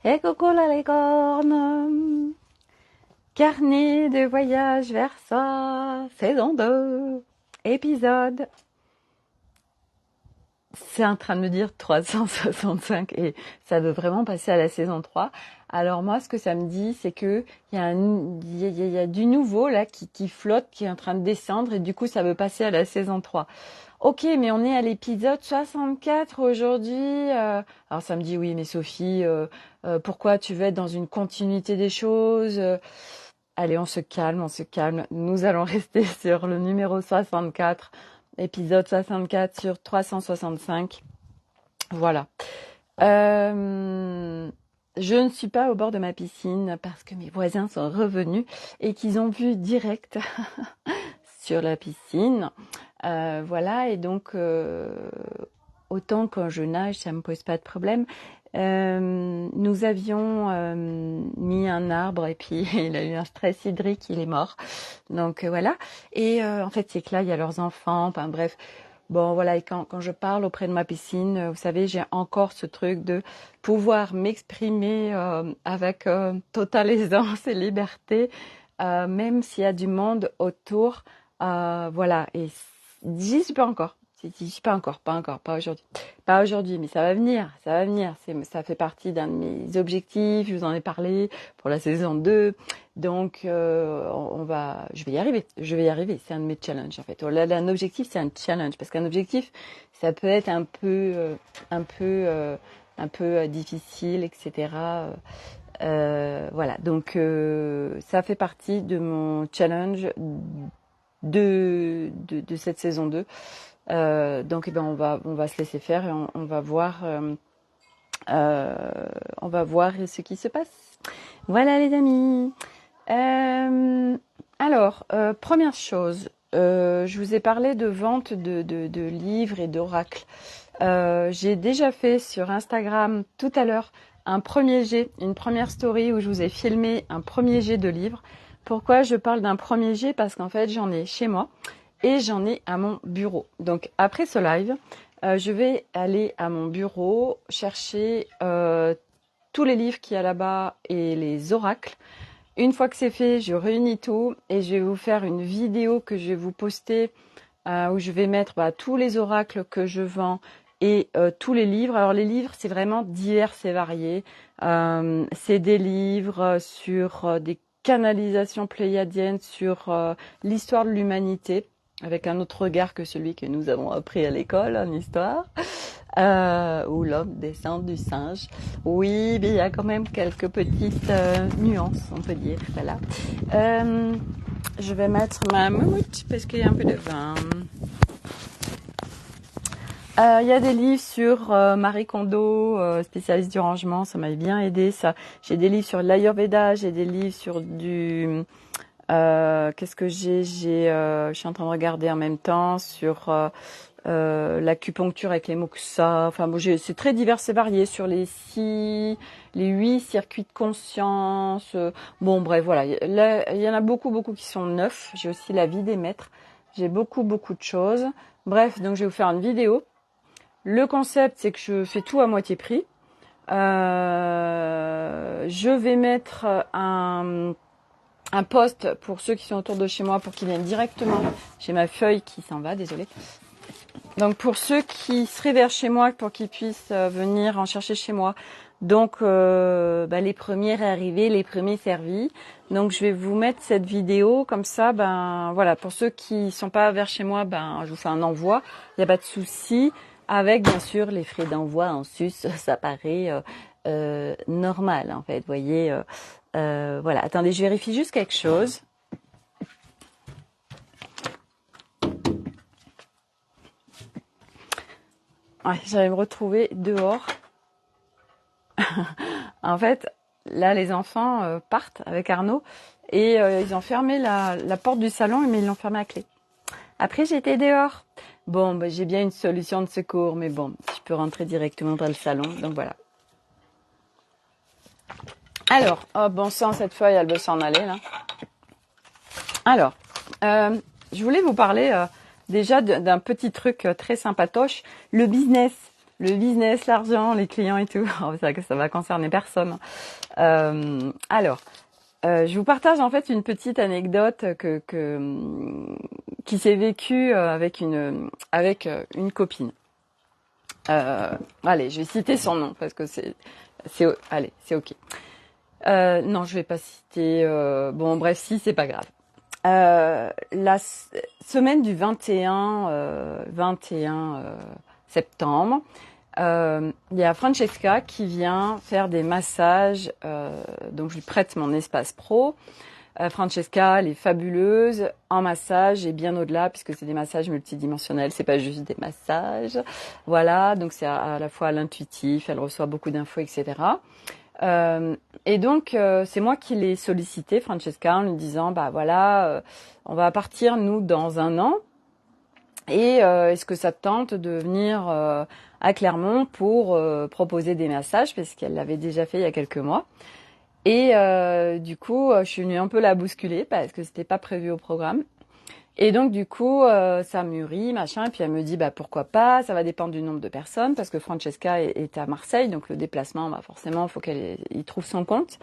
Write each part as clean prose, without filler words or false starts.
Et coucou la licorne, carnet de voyage vers soi, saison 2, épisode. C'est en train de me dire 365 et ça veut vraiment passer à la saison 3. Alors moi, ce que ça me dit, c'est que il y a du nouveau là qui flotte, qui est en train de descendre et du coup, ça veut passer à la saison 3. Ok, mais on est à l'épisode 64 aujourd'hui. Alors ça me dit, oui, mais Sophie, pourquoi tu veux être dans une continuité des choses Allez, on se calme, on se calme. Nous allons rester sur le numéro 64, épisode 64 sur 365. Voilà. Je ne suis pas au bord de ma piscine parce que mes voisins sont revenus et qu'ils ont vu direct sur la piscine. Voilà, et donc autant quand je nage, ça me pose pas de problème. Nous avions mis un arbre et puis il a eu un stress hydrique, il est mort. Donc voilà. Et en fait, c'est que là, il y a leurs enfants. Enfin bref. Bon voilà. Et quand je parle auprès de ma piscine, vous savez, j'ai encore ce truc de pouvoir m'exprimer avec totale aisance et liberté, même s'il y a du monde autour. Voilà. Et j'y suis pas encore. J'y suis pas encore, pas aujourd'hui. Pas aujourd'hui, mais ça va venir, ça va venir. Ça fait partie d'un de mes objectifs, je vous en ai parlé pour la saison 2. Donc, je vais y arriver. C'est un de mes challenges, en fait. Là, un objectif, c'est un challenge. Parce qu'un objectif, ça peut être un peu difficile, etc. Voilà. Donc, ça fait partie de mon challenge de cette saison 2. Donc, on va se laisser faire et on va voir ce qui se passe. Voilà les amis. Alors, première chose, je vous ai parlé de vente de livres et d'oracles. J'ai déjà fait sur Instagram tout à l'heure un premier jet, une première story où je vous ai filmé un premier jet de livres. Pourquoi je parle d'un premier jet? Parce qu'en fait, j'en ai chez moi et j'en ai à mon bureau. Donc, après ce live, je vais aller à mon bureau chercher tous les livres qu'il y a là-bas et les oracles. Une fois que c'est fait, je réunis tout et je vais vous faire une vidéo que je vais vous poster où je vais mettre tous les oracles que je vends et tous les livres. Alors les livres, c'est vraiment divers et varié. C'est des livres sur des canalisations pléiadiennes, sur l'histoire de l'humanité, avec un autre regard que celui que nous avons appris à l'école en histoire. Où l'homme descend du singe. Oui, mais il y a quand même quelques petites nuances, on peut dire. Voilà. Je vais mettre ma moumoute parce qu'il y a un peu de vin. Il y a des livres sur Marie Kondo, spécialiste du rangement, ça m'avait bien aidé ça. J'ai des livres sur l'Ayurveda, j'ai des livres sur du... qu'est-ce que j'ai je suis en train de regarder en même temps sur l'acupuncture avec les moksas. Enfin, bon, c'est très divers et varié sur les 8 circuits de conscience. Bon, bref, voilà. Là, il y en a beaucoup qui sont neufs. J'ai aussi la vie des maîtres. J'ai beaucoup de choses. Bref, donc je vais vous faire une vidéo. Le concept, c'est que je fais tout à moitié prix. Je vais mettre un post pour ceux qui sont autour de chez moi pour qu'ils viennent directement. J'ai ma feuille qui s'en va, désolée. Donc pour ceux qui seraient vers chez moi, pour qu'ils puissent venir en chercher chez moi. Donc les premiers arrivés, les premiers servis. Donc je vais vous mettre cette vidéo comme ça. Voilà, pour ceux qui sont pas vers chez moi, je vous fais un envoi. Il n'y a pas de souci. Avec bien sûr les frais d'envoi en sus, ça paraît normal en fait. Vous voyez. Voilà. Attendez, je vérifie juste quelque chose. Ouais, j'allais me retrouver dehors. En fait, là, les enfants partent avec Arnaud et ils ont fermé la porte du salon, mais ils l'ont fermée à clé. Après, j'étais dehors. Bon, j'ai bien une solution de secours, mais bon, je peux rentrer directement dans le salon, donc voilà. Alors, oh bon sang, cette feuille, elle veut s'en aller, là. Alors, je voulais vous parler déjà d'un petit truc très sympatoche, le business. le business, l'argent, les clients et tout. C'est vrai que ça va concerner personne. Alors, je vous partage en fait une petite anecdote qui s'est vécue avec une copine. Allez, je vais citer son nom parce que allez, c'est ok. Non, je vais pas citer. Bon, bref, si, c'est pas grave. La semaine du 21 septembre, il y a Francesca qui vient faire des massages. Donc, je lui prête mon espace pro. Francesca, elle est fabuleuse en massage et bien au-delà puisque c'est des massages multidimensionnels, c'est pas juste des massages. Voilà, donc c'est à la fois à l'intuitif, elle reçoit beaucoup d'infos, etc. Et donc c'est moi qui l'ai sollicité, Francesca, en lui disant bah voilà, on va partir nous dans 1 an et est-ce que ça te tente de venir à Clermont pour proposer des massages parce qu'elle l'avait déjà fait il y a quelques mois. Et du coup, je suis venue un peu la bousculer parce que c'était pas prévu au programme. Et donc du coup, ça mûrit, machin. Et puis elle me dit, bah pourquoi pas. Ça va dépendre du nombre de personnes parce que Francesca est à Marseille, donc le déplacement, bah forcément, il faut qu'elle y trouve son compte.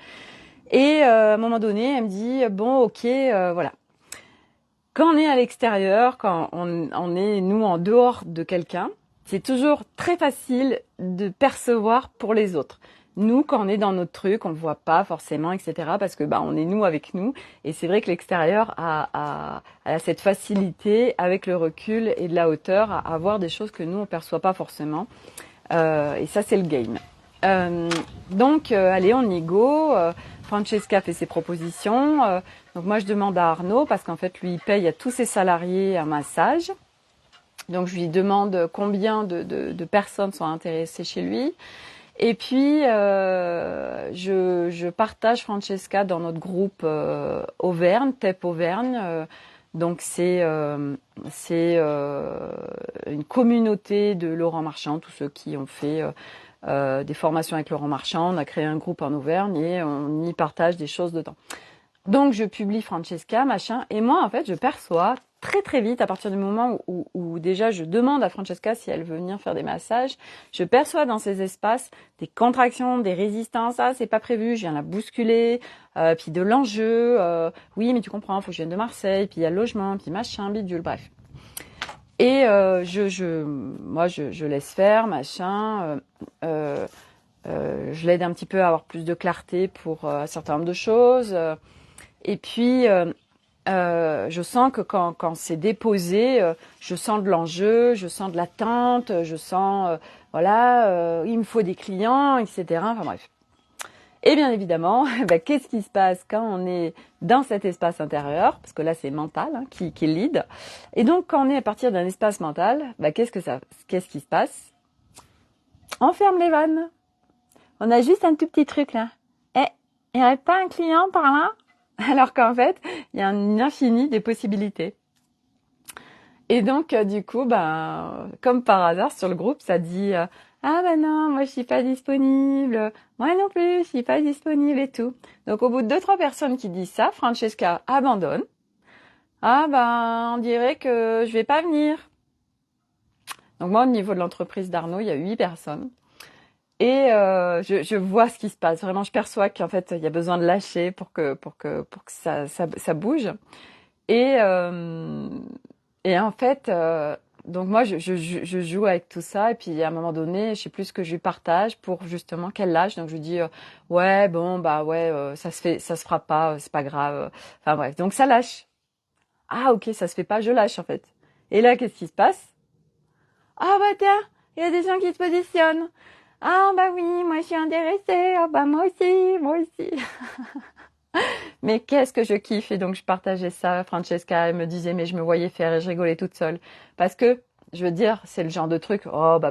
Et à un moment donné, elle me dit, bon, ok, voilà. Quand on est à l'extérieur, quand on est nous en dehors de quelqu'un, c'est toujours très facile de percevoir pour les autres. Nous, quand on est dans notre truc, on le voit pas forcément, etc. Parce que on est nous avec nous. Et c'est vrai que l'extérieur a cette facilité, avec le recul et de la hauteur, à voir des choses que nous on perçoit pas forcément. Et ça, c'est le game. Donc, allez, on y go. Francesca fait ses propositions. Donc moi, je demande à Arnaud parce qu'en fait, lui, il paye à tous ses salariés un massage. Donc je lui demande combien de personnes sont intéressées chez lui. Et puis, je partage Francesca dans notre groupe Auvergne, TEP Auvergne. Donc c'est une communauté de Laurent Marchand, tous ceux qui ont fait des formations avec Laurent Marchand. On a créé un groupe en Auvergne et on y partage des choses dedans. Donc je publie Francesca, machin, et moi en fait je perçois très très vite à partir du moment où déjà je demande à Francesca si elle veut venir faire des massages, je perçois dans ces espaces des contractions, des résistances, ah c'est pas prévu, je viens la bousculer, puis de l'enjeu, oui mais tu comprends, faut que je vienne de Marseille, puis il y a le logement, puis machin, bidule, bref. Et moi je laisse faire, machin, je l'aide un petit peu à avoir plus de clarté pour un certain nombre de choses. Et puis, je sens que quand c'est déposé, je sens de l'enjeu, je sens de l'attente, je sens, il me faut des clients, etc. Enfin bref. Et bien évidemment, qu'est-ce qui se passe quand on est dans cet espace intérieur? Parce que là, c'est mental qui lead. Et donc, quand on est à partir d'un espace mental, qu'est-ce qui se passe? On ferme les vannes. On a juste un tout petit truc là. Eh, il n'y aurait pas un client par là? Alors qu'en fait, il y a un infini des possibilités. Et donc, du coup, comme par hasard, sur le groupe, ça dit ah non, moi je suis pas disponible, moi non plus, je suis pas disponible et tout. Donc, au bout de 2-3 personnes qui disent ça, Francesca abandonne. Ah on dirait que je vais pas venir. Donc moi, au niveau de l'entreprise d'Arnaud, il y a 8 personnes. Et je vois ce qui se passe. Vraiment, je perçois qu'en fait, il y a besoin de lâcher pour que ça bouge. Et en fait, donc moi, je joue avec tout ça. Et puis à un moment donné, je sais plus ce que je lui partage pour justement qu'elle lâche. Donc je lui dis ouais, bon ça se fera pas, c'est pas grave. Enfin bref, donc ça lâche. Ah ok, ça se fait pas, je lâche en fait. Et là, qu'est-ce qui se passe? Ah tiens, il y a des gens qui se positionnent. Ah oui, moi je suis intéressée. Ah moi aussi. Mais qu'est-ce que je kiffe. Et donc je partageais ça. Francesca, elle me disait mais je me voyais faire et je rigolais toute seule. Parce que, je veux dire, c'est le genre de truc,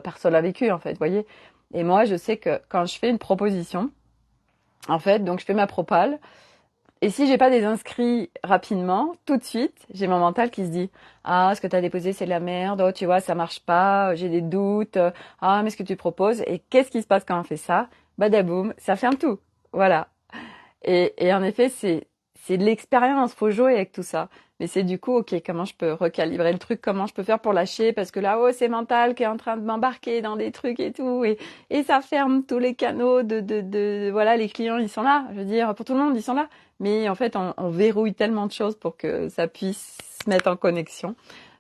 personne l'a vécu en fait, vous voyez. Et moi je sais que quand je fais une proposition, en fait, donc je fais ma propale. Et si j'ai pas des inscrits rapidement, tout de suite, j'ai mon mental qui se dit ah, ce que t'as déposé c'est de la merde, oh tu vois ça marche pas, j'ai des doutes, ah mais ce que tu proposes. Et qu'est-ce qui se passe quand on fait ça? Badaboum, ça ferme tout. Voilà. Et en effet c'est de l'expérience, faut jouer avec tout ça. Mais c'est du coup, ok, comment je peux recalibrer le truc, comment je peux faire pour lâcher, parce que là, oh, c'est mental qui est en train de m'embarquer dans des trucs et tout, et ça ferme tous les canaux voilà, les clients, ils sont là, je veux dire, pour tout le monde, ils sont là. Mais en fait, on verrouille tellement de choses pour que ça puisse se mettre en connexion.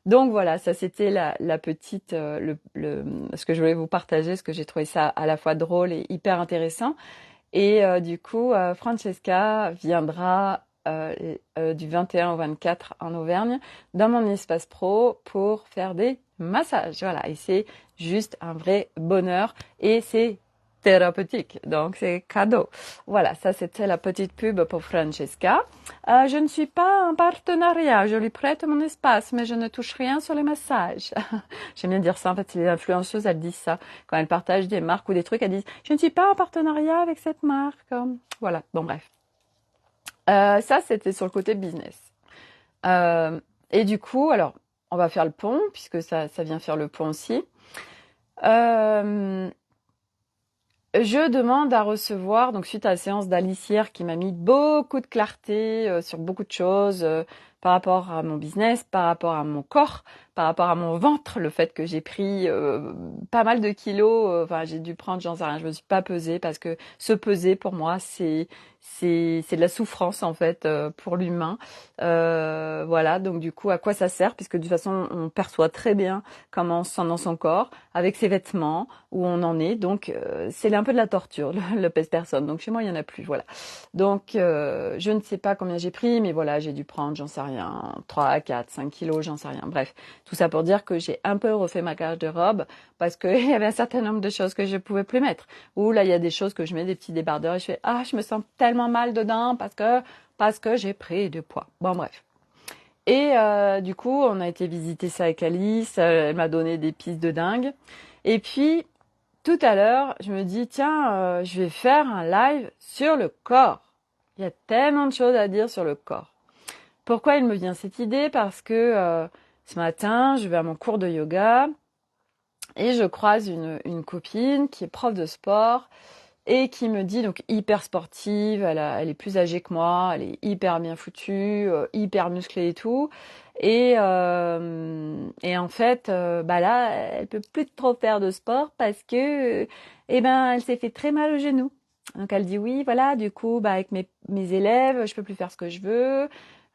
Donc voilà, ça c'était la petite, ce que je voulais vous partager, parce que j'ai trouvé ça à la fois drôle et hyper intéressant. Et du coup, Francesca viendra du 21 au 24 en Auvergne dans mon espace pro pour faire des massages. Voilà, et c'est juste un vrai bonheur et c'est thérapeutique, donc c'est cadeau. Voilà, ça c'était la petite pub pour Francesca. Je ne suis pas en partenariat, je lui prête mon espace, mais je ne touche rien sur les massages. J'aime bien dire ça, en fait, les influenceuses, elles disent ça. Quand elles partagent des marques ou des trucs, elles disent « Je ne suis pas en partenariat avec cette marque. » Voilà, bon bref. Ça, c'était sur le côté business. Et du coup, alors, on va faire le pont, puisque ça vient faire le pont aussi. Je demande à recevoir, donc suite à la séance d'Alicière qui m'a mis beaucoup de clarté sur beaucoup de choses par rapport à mon business, par rapport à mon corps, par rapport à mon ventre, le fait que j'ai pris pas mal de kilos, enfin j'ai dû prendre, j'en sais rien, je me suis pas pesée parce que se peser pour moi c'est de la souffrance en fait pour l'humain. Voilà, donc du coup à quoi ça sert puisque de toute façon on perçoit très bien comment on se sent dans son corps avec ses vêtements où on en est. Donc c'est un peu de la torture le pèse-personne. Donc chez moi il y en a plus, voilà. Donc je ne sais pas combien j'ai pris, mais voilà, j'ai dû prendre, j'en sais rien, 3, 4, 5 kilos, j'en sais rien. Bref, tout ça pour dire que j'ai un peu refait ma garde-robe parce qu'il y avait un certain nombre de choses que je pouvais plus mettre. Ou là il y a des choses que je mets, des petits débardeurs et je fais ah je me sens tellement mal dedans parce que j'ai pris du poids. Bon bref. Et du coup, on a été visiter ça avec Alice. Elle m'a donné des pistes de dingue. Et puis, tout à l'heure, je me dis, tiens, je vais faire un live sur le corps. Il y a tellement de choses à dire sur le corps. Pourquoi il me vient cette idée? Parce que ce matin, je vais à mon cours de yoga et je croise une copine qui est prof de sport et qui me dit, donc hyper sportive, elle est plus âgée que moi, elle est hyper bien foutue, hyper musclée et tout. Et en fait, bah là, elle peut plus trop faire de sport parce que, eh ben, elle s'est fait très mal au genou. Donc elle dit oui, voilà, du coup, bah avec mes élèves, je peux plus faire ce que je veux.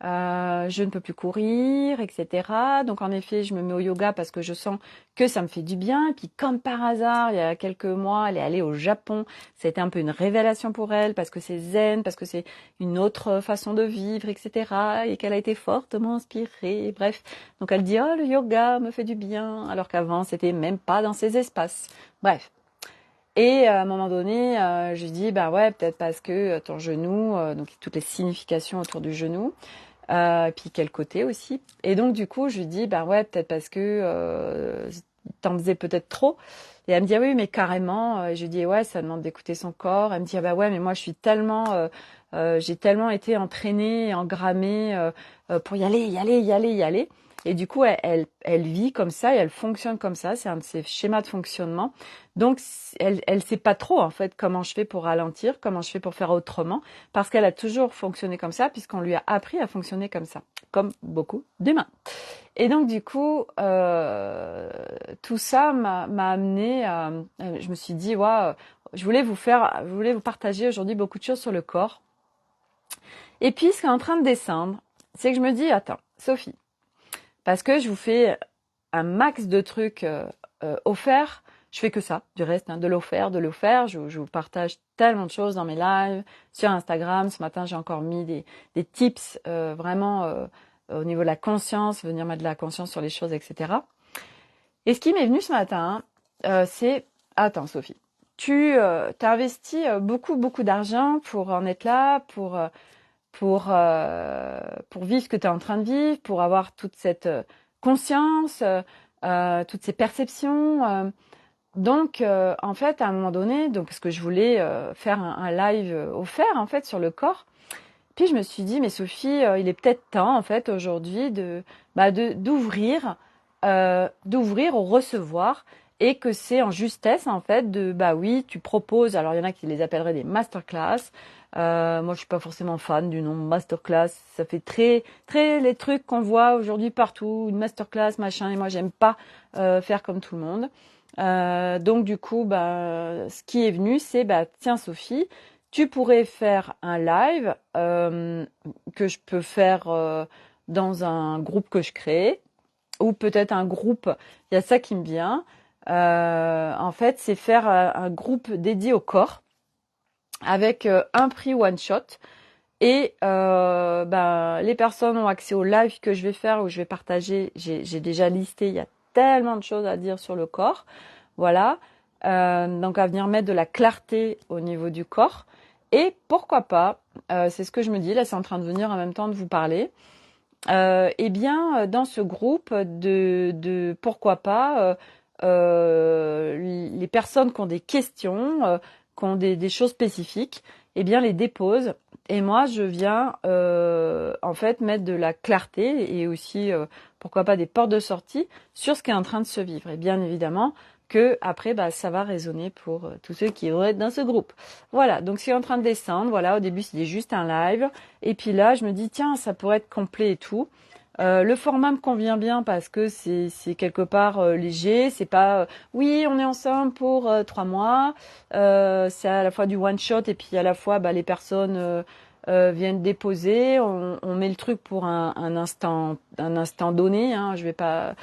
Je ne peux plus courir, etc. Donc en effet, je me mets au yoga parce que je sens que ça me fait du bien. Puis comme par hasard, il y a quelques mois, elle est allée au Japon. C'était un peu une révélation pour elle parce que c'est zen, parce que c'est une autre façon de vivre, etc. Et qu'elle a été fortement inspirée. Bref, donc elle dit oh le yoga me fait du bien, alors qu'avant c'était même pas dans ces espaces. Bref. Et à un moment donné, je lui dis bah ouais peut-être parce que ton genou, donc toutes les significations autour du genou. Puis quel côté aussi. Et donc du coup, je lui dis, bah ouais, peut-être parce que t'en faisais peut-être trop. Et elle me dit, ah oui, mais carrément. Et je lui dis, ouais, ça demande d'écouter son corps. Elle me dit, ah bah ouais, mais moi je suis tellement, j'ai tellement été entraînée, engrammée pour y aller, y aller, y aller, y aller. Et du coup, elle vit comme ça et elle fonctionne comme ça. C'est un de ses schémas de fonctionnement. Donc, elle sait pas trop, en fait, comment je fais pour ralentir, comment je fais pour faire autrement, parce qu'elle a toujours fonctionné comme ça, puisqu'on lui a appris à fonctionner comme ça, comme beaucoup d'humains. Et donc, du coup, tout ça m'a amené à, je me suis dit, ouais, je voulais vous partager aujourd'hui beaucoup de choses sur le corps. Et puis, ce qui est en train de descendre, c'est que je me dis, attends, Sophie, parce que je vous fais un max de trucs offerts. Je fais que ça, du reste, hein, de l'offert. Je vous partage tellement de choses dans mes lives, sur Instagram. Ce matin, j'ai encore mis des tips vraiment au niveau de la conscience, venir mettre de la conscience sur les choses, etc. Et ce qui m'est venu ce matin, c'est, attends Sophie, tu as investi beaucoup d'argent pour en être là, pour vivre ce que tu es en train de vivre, pour avoir toute cette conscience, toutes ces perceptions. Donc, en fait, à un moment donné, donc parce que je voulais faire un live offert en fait sur le corps, puis je me suis dit, mais Sophie, il est peut-être temps en fait aujourd'hui d'ouvrir au recevoir et que c'est en justesse en fait de bah oui, tu proposes. Alors il y en a qui les appelleraient des masterclass. Moi je suis pas forcément fan du nom masterclass. Ça fait très très les trucs qu'on voit aujourd'hui partout, une masterclass machin. Et moi j'aime pas faire comme tout le monde. Donc du coup bah ce qui est venu c'est bah tiens Sophie, tu pourrais faire un live que je peux faire dans un groupe que je crée ou peut-être un groupe. Il y a ça qui me vient. En fait, c'est faire un groupe dédié au corps avec un prix one shot. Et ben, les personnes ont accès au live que je vais faire où je vais partager. J'ai déjà listé, il y a tellement de choses à dire sur le corps. Voilà. Donc à venir mettre de la clarté au niveau du corps. Et pourquoi pas, c'est ce que je me dis, là c'est en train de venir en même temps de vous parler. Eh bien, dans ce groupe de pourquoi pas les personnes qui ont des questions, qui ont des choses spécifiques, eh bien les déposent. Et moi, je viens en fait mettre de la clarté et aussi pourquoi pas des portes de sortie sur ce qui est en train de se vivre. Et bien évidemment que après, bah, ça va résonner pour tous ceux qui vont être dans ce groupe. Voilà. Donc c'est en train de descendre. Voilà. Au début, c'était juste un live. Et puis là, je me dis, tiens, ça pourrait être complet et tout. Le format me convient bien parce que c'est quelque part léger. C'est pas, oui, on est ensemble pour 3 mois. C'est à la fois du one shot et puis à la fois, bah, les personnes viennent déposer. On met le truc pour un instant donné. Hein. Je vais pas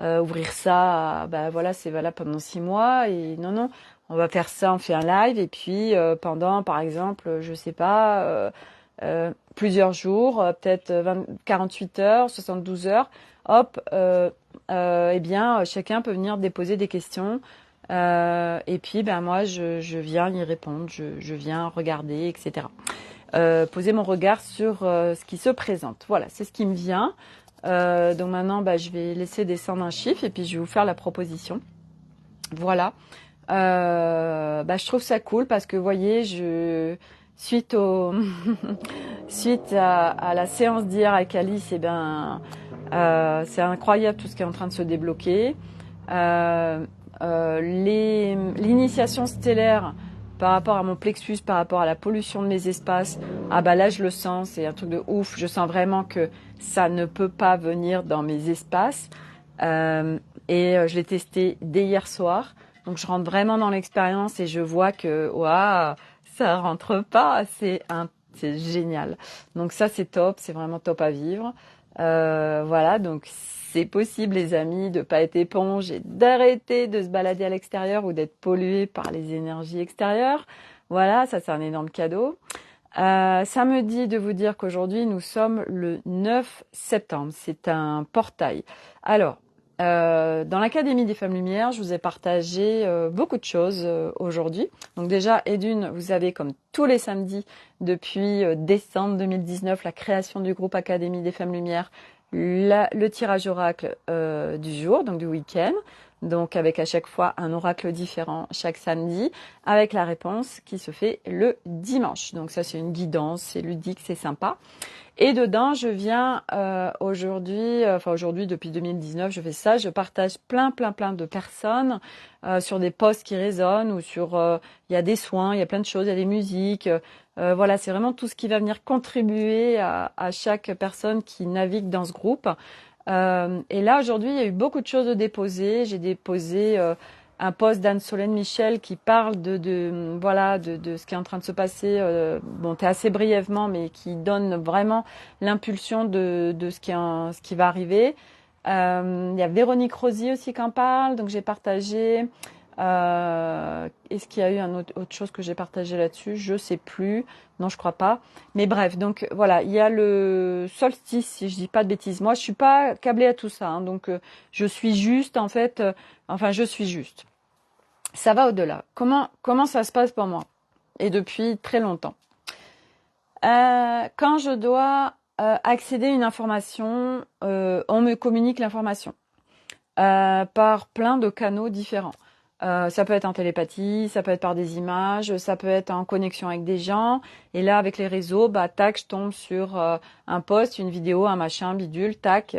ouvrir ça. Bah voilà, c'est valable pendant 6 mois. Et non, non, on va faire ça. On fait un live et puis pendant, par exemple, je sais pas. Plusieurs jours, peut-être 48 heures, 72 heures, hop, eh bien, chacun peut venir déposer des questions. Et puis, ben, moi, je viens y répondre, je viens regarder, etc. Poser mon regard sur ce qui se présente. Voilà, c'est ce qui me vient. Donc maintenant, bah, je vais laisser descendre un chiffre et puis je vais vous faire la proposition. Voilà. Bah, je trouve ça cool parce que, vous voyez, suite suite à la séance d'hier avec Alice, eh ben, c'est incroyable tout ce qui est en train de se débloquer. L'initiation stellaire par rapport à mon plexus, par rapport à la pollution de mes espaces, ah bah là je le sens, c'est un truc de ouf. Je sens vraiment que ça ne peut pas venir dans mes espaces. Je l'ai testé dès hier soir. Donc je rentre vraiment dans l'expérience et je vois que waouh, ça rentre pas, c'est génial. Donc ça c'est top, c'est vraiment top à vivre. Voilà, donc c'est possible les amis de pas être éponge et d'arrêter de se balader à l'extérieur ou d'être pollué par les énergies extérieures. Voilà, ça c'est un énorme cadeau. Ça me dit de vous dire qu'aujourd'hui nous sommes le 9 septembre, c'est un portail. Alors, dans l'Académie des Femmes Lumières, je vous ai partagé beaucoup de choses aujourd'hui. Donc déjà, vous avez comme tous les samedis depuis décembre 2019 la création du groupe Académie des Femmes Lumières, le tirage oracle du jour, donc du week-end. Donc avec à chaque fois un oracle différent chaque samedi, avec la réponse qui se fait le dimanche. Donc ça c'est une guidance, c'est ludique, c'est sympa. Et dedans, je viens aujourd'hui depuis 2019, je fais ça, je partage plein de personnes sur des posts qui résonnent ou sur, il y a des soins, il y a plein de choses, il y a des musiques. Voilà, c'est vraiment tout ce qui va venir contribuer à chaque personne qui navigue dans ce groupe. Et là, aujourd'hui, il y a eu beaucoup de choses de déposer. J'ai déposé un post d'Anne-Solène Michel qui parle voilà de ce qui est en train de se passer. Bon, assez brièvement, mais qui donne vraiment l'impulsion de ce qui va arriver. Il y a Véronique Rosy aussi qui en parle, donc j'ai partagé. Est-ce qu'il y a eu autre chose que j'ai partagé là-dessus? Je sais plus. Non, je crois pas. Mais bref, donc voilà, il y a le solstice, si je dis pas de bêtises. Moi, je suis pas câblée à tout ça, hein, donc je suis juste en fait. Je suis juste. Ça va au-delà. Comment ça se passe pour moi? Et depuis très longtemps. Quand je dois accéder à une information, on me communique l'information par plein de canaux différents. Ça peut être en télépathie, ça peut être par des images, ça peut être en connexion avec des gens. Et là, avec les réseaux, bah tac, je tombe sur un post, une vidéo, un machin, bidule, tac.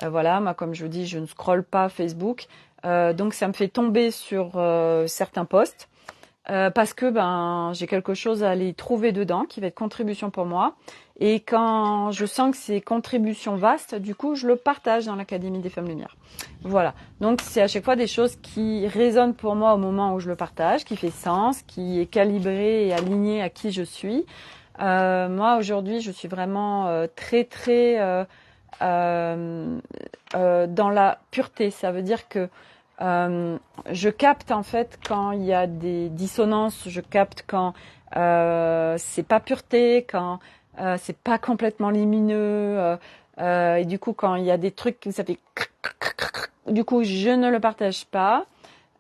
Voilà, moi comme je vous dis, je ne scrolle pas Facebook. Donc ça me fait tomber sur certains posts. Parce que j'ai quelque chose à aller trouver dedans qui va être contribution pour moi. Et quand je sens que c'est contribution vaste, du coup, je le partage dans l'Académie des Femmes Lumière. Voilà. Donc, c'est à chaque fois des choses qui résonnent pour moi au moment où je le partage, qui fait sens, qui est calibré et aligné à qui je suis. Moi, aujourd'hui, je suis vraiment très, très dans la pureté. Ça veut dire que je capte en fait quand il y a des dissonances, je capte quand c'est pas pureté, quand c'est pas complètement lumineux, et du coup quand il y a des trucs où ça fait du coup je ne le partage pas.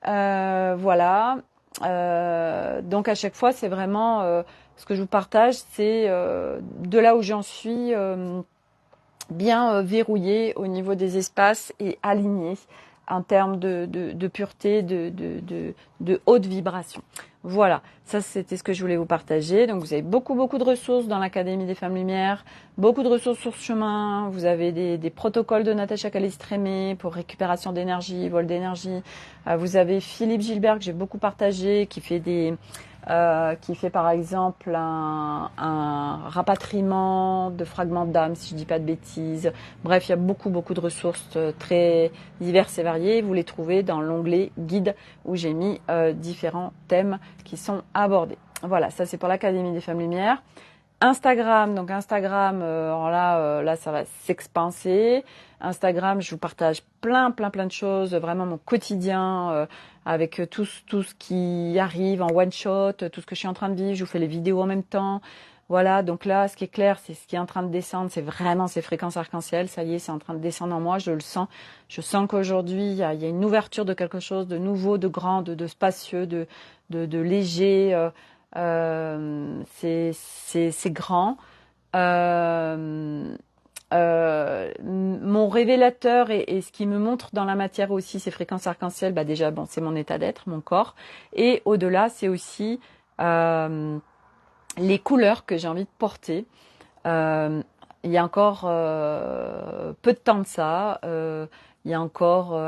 Voilà. Donc à chaque fois c'est vraiment ce que je vous partage, c'est de là où j'en suis bien verrouillé au niveau des espaces et aligné en termes de pureté, de haute vibration. Voilà, ça c'était ce que je voulais vous partager. Donc vous avez beaucoup de ressources dans l'Académie des Femmes Lumière, beaucoup de ressources sur ce chemin. Vous avez des protocoles de Natacha Calistrémé pour récupération d'énergie, vol d'énergie. Vous avez Philippe Gilbert que j'ai beaucoup partagé, qui fait par exemple un rapatriement de fragments d'âme, si je dis pas de bêtises. Bref, il y a beaucoup de ressources très diverses et variées. Vous les trouvez dans l'onglet guide où j'ai mis différents thèmes qui sont abordés. Voilà, ça c'est pour l'Académie des Femmes Lumière. Instagram, donc Instagram, alors là ça va s'expanser. Instagram, je vous partage plein de choses, vraiment mon quotidien avec tout ce qui arrive en one shot, tout ce que je suis en train de vivre. Je vous fais les vidéos en même temps. Voilà, donc là, ce qui est clair, c'est ce qui est en train de descendre, c'est vraiment ces fréquences arc-en-ciel. Ça y est, c'est en train de descendre en moi, je le sens. Je sens qu'aujourd'hui, il y a une ouverture de quelque chose de nouveau, de grand, de spacieux, de léger. C'est grand. Mon révélateur et ce qui me montre dans la matière aussi ces fréquences arc-en-ciel, déjà bon, c'est mon état d'être, mon corps, et au-delà c'est aussi les couleurs que j'ai envie de porter. Il y a encore peu de temps de ça, il y a encore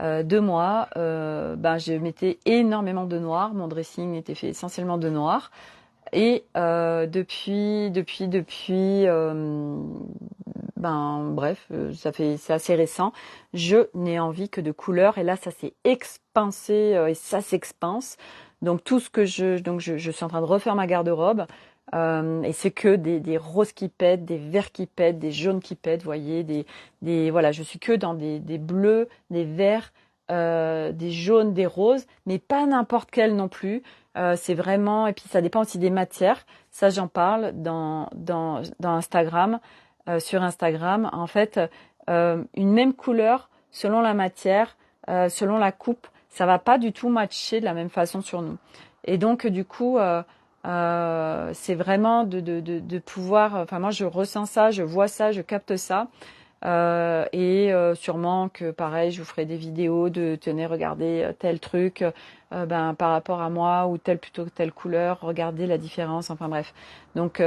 2 mois, je mettais énormément de noir, mon dressing était fait essentiellement de noir. Et depuis, bref, c'est assez récent. Je n'ai envie que de couleurs et là, ça s'est expansé et ça s'expanse. Donc tout ce que je suis en train de refaire ma garde-robe et c'est que des roses qui pètent, des verts qui pètent, des jaunes qui pètent, vous voyez, voilà, je suis que dans des bleus, des verts, des jaunes, des roses, mais pas n'importe quel non plus. C'est vraiment, et puis ça dépend aussi des matières. Ça, j'en parle dans Instagram, sur Instagram. En fait, une même couleur, selon la matière, selon la coupe, ça va pas du tout matcher de la même façon sur nous. Et donc, du coup, c'est vraiment de pouvoir. Enfin, moi, je ressens ça, je vois ça, je capte ça. Sûrement que pareil, je vous ferai des vidéos de tenez, regardez tel truc par rapport à moi ou plutôt telle couleur, regardez la différence, enfin bref. Donc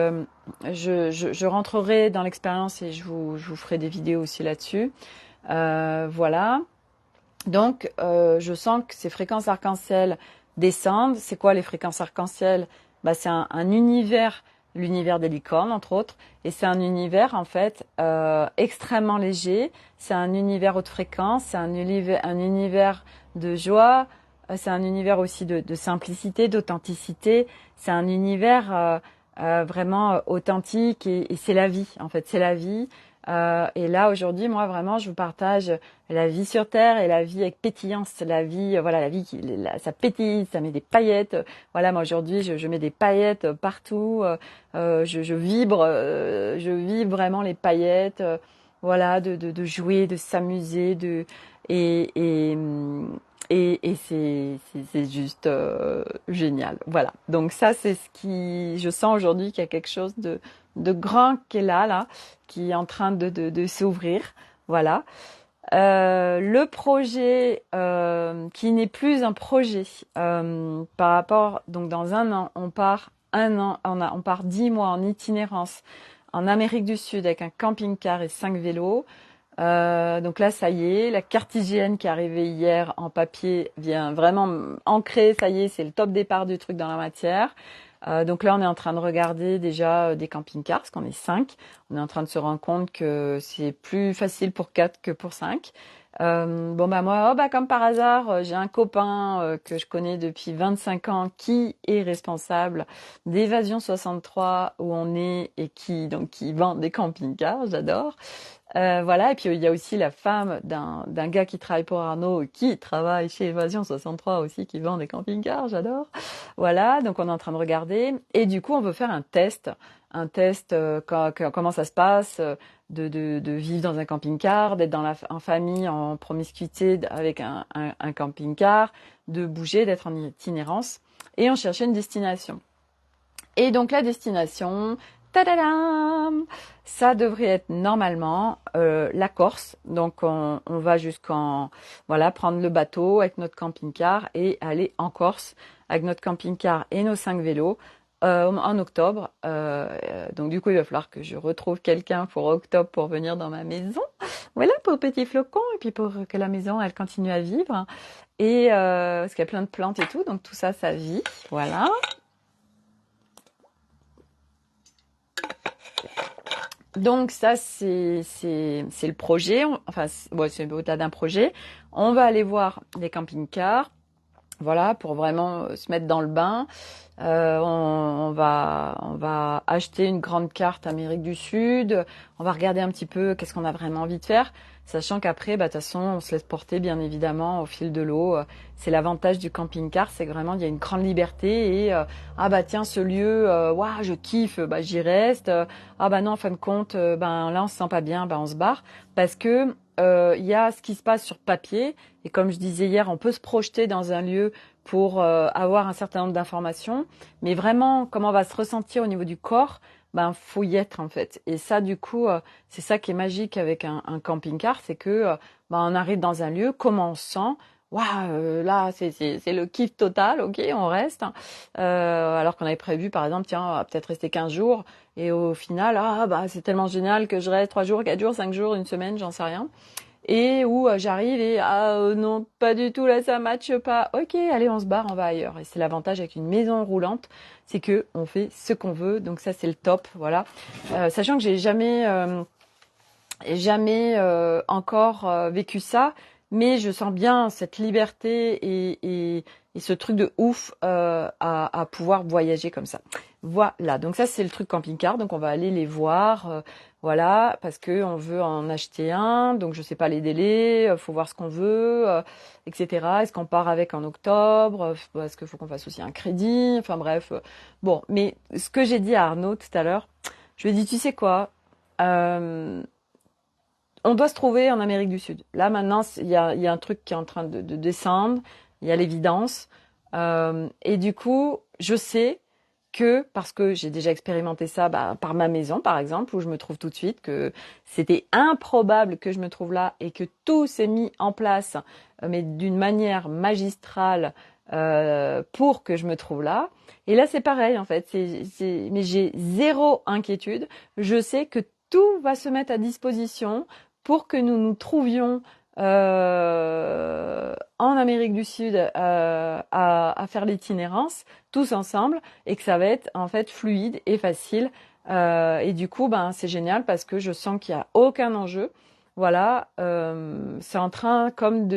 je rentrerai dans l'expérience et je vous ferai des vidéos aussi là-dessus. Voilà. Donc je sens que ces fréquences arc-en-ciel descendent. C'est quoi les fréquences arc-en-ciel? C'est un univers, l'univers des licornes entre autres, et c'est un univers en fait extrêmement léger. C'est un univers haute fréquence, c'est un univers de joie, c'est un univers aussi de simplicité, d'authenticité. C'est un univers vraiment authentique et c'est la vie en fait, c'est la vie. Et là aujourd'hui, moi vraiment, je vous partage la vie sur terre et la vie avec pétillance, la vie, voilà, la vie ça pétille, ça met des paillettes. Voilà, moi aujourd'hui, je mets des paillettes partout. Je vibre vraiment les paillettes. Voilà, de jouer, de s'amuser, et et et c'est juste génial. Voilà. Donc ça, c'est ce qui, je sens aujourd'hui qu'il y a quelque chose de grand qui est là, qui est en train de s'ouvrir. Voilà. Le projet qui n'est plus un projet par rapport, donc dans un an, on part 10 mois en itinérance en Amérique du Sud avec un camping-car et 5 vélos. Donc là, ça y est, la carte hygiène qui est arrivée hier en papier vient vraiment ancrer, ça y est, c'est le top départ du truc dans la matière. Donc là, on est en train de regarder déjà des camping-cars, parce qu'on est 5. On est en train de se rendre compte que c'est plus facile pour 4 que pour 5. Bon bah moi, oh, bah comme par hasard, j'ai un copain que je connais depuis 25 ans qui est responsable d'Évasion 63 où on est et qui vend des camping-cars, j'adore. Voilà, et puis il y a aussi la femme d'un gars qui travaille pour Arnaud, qui travaille chez Évasion 63 aussi, qui vend des camping-cars, j'adore. Voilà, donc on est en train de regarder, et du coup on veut faire un test comment ça se passe, de vivre dans un camping-car, d'être en famille, en promiscuité avec un camping-car, de bouger, d'être en itinérance, et on cherchait une destination. Et donc la destination, tadadam, ça devrait être normalement la Corse. Donc on va jusqu'en voilà prendre le bateau avec notre camping-car et aller en Corse avec notre camping-car et nos 5 vélos en octobre. Donc du coup il va falloir que je retrouve quelqu'un pour octobre pour venir dans ma maison. Voilà pour Petit Flocon et puis pour que la maison elle continue à vivre. Et parce qu'il y a plein de plantes et tout, donc tout ça ça vit. Voilà. Donc ça, c'est le projet. Enfin, c'est au-delà d'un projet. On va aller voir les camping-cars, voilà, pour vraiment se mettre dans le bain. On va acheter une grande carte Amérique du Sud. On va regarder un petit peu qu'est-ce qu'on a vraiment envie de faire, sachant qu'après, bah, de toute façon, on se laisse porter bien évidemment au fil de l'eau. C'est l'avantage du camping-car, c'est que vraiment il y a une grande liberté et ah bah tiens ce lieu, waouh je kiffe, bah j'y reste. Ah bah non en fin de compte, ben là on se sent pas bien, bah on se barre parce que il y a ce qui se passe sur papier et comme je disais hier, on peut se projeter dans un lieu pour avoir un certain nombre d'informations, mais vraiment comment on va se ressentir au niveau du corps, ben faut y être en fait. Et ça du coup, c'est ça qui est magique avec un camping-car, c'est que ben, on arrive dans un lieu, comment on se sent. Waouh, là c'est le kiff total, ok, on reste. Alors qu'on avait prévu par exemple, tiens, on va peut-être rester 15 jours, et au final, ah bah c'est tellement génial que je reste 3 jours, 4 jours, 5 jours, une semaine, j'en sais rien et où j'arrive et ah non pas du tout là ça matche pas, ok allez on se barre, on va ailleurs. Et c'est l'avantage avec une maison roulante, c'est que on fait ce qu'on veut, donc ça c'est le top. Voilà, sachant que j'ai jamais encore vécu ça, mais je sens bien cette liberté et ce truc de ouf à pouvoir voyager comme ça. Voilà, donc ça c'est le truc camping-car, donc on va aller les voir, voilà, parce que on veut en acheter un, donc je sais pas les délais, faut voir ce qu'on veut, etc. Est-ce qu'on part avec en octobre, est-ce qu'il faut qu'on fasse aussi un crédit, enfin bref. Bon, mais ce que j'ai dit à Arnaud tout à l'heure, je lui ai dit, tu sais quoi, euh, on doit se trouver en Amérique du Sud. Là, maintenant, il y a un truc qui est en train de descendre. Il y a l'évidence. Et du coup, je sais que, parce que j'ai déjà expérimenté ça bah, par ma maison, par exemple, où je me trouve tout de suite, que c'était improbable que je me trouve là et que tout s'est mis en place, mais d'une manière magistrale, pour que je me trouve là. Et là, c'est pareil, en fait. Mais j'ai zéro inquiétude. Je sais que tout va se mettre à disposition pour que nous nous trouvions en Amérique du Sud à faire l'itinérance tous ensemble et que ça va être en fait fluide et facile. Et du coup, ben c'est génial parce que je sens qu'il n'y a aucun enjeu. Voilà, c'est en train comme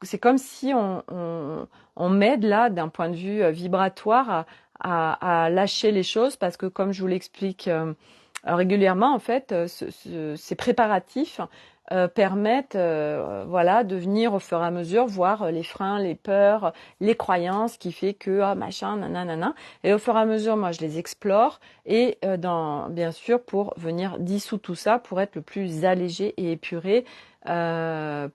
c'est comme si on m'aide là d'un point de vue vibratoire à lâcher les choses parce que comme je vous l'explique régulièrement en fait ces préparatifs permettent voilà de venir au fur et à mesure voir les freins, les peurs, les croyances qui fait que ah machin nanana et au fur et à mesure moi je les explore et bien sûr pour venir dissoudre tout ça pour être le plus allégé et épuré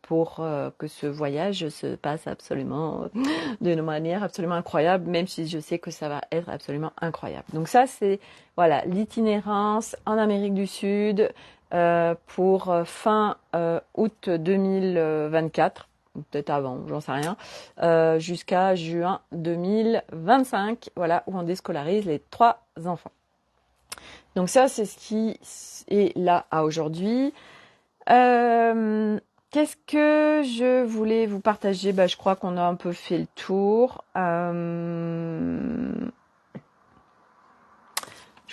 pour que ce voyage se passe absolument d'une manière absolument incroyable, même si je sais que ça va être absolument incroyable. Donc ça, c'est voilà l'itinérance en Amérique du Sud pour fin août 2024, peut-être avant, j'en sais rien, jusqu'à juin 2025, voilà, où on déscolarise les 3 enfants. Donc ça, c'est ce qui est là à aujourd'hui. Qu'est-ce que je voulais vous partager? Bah, je crois qu'on a un peu fait le tour. Je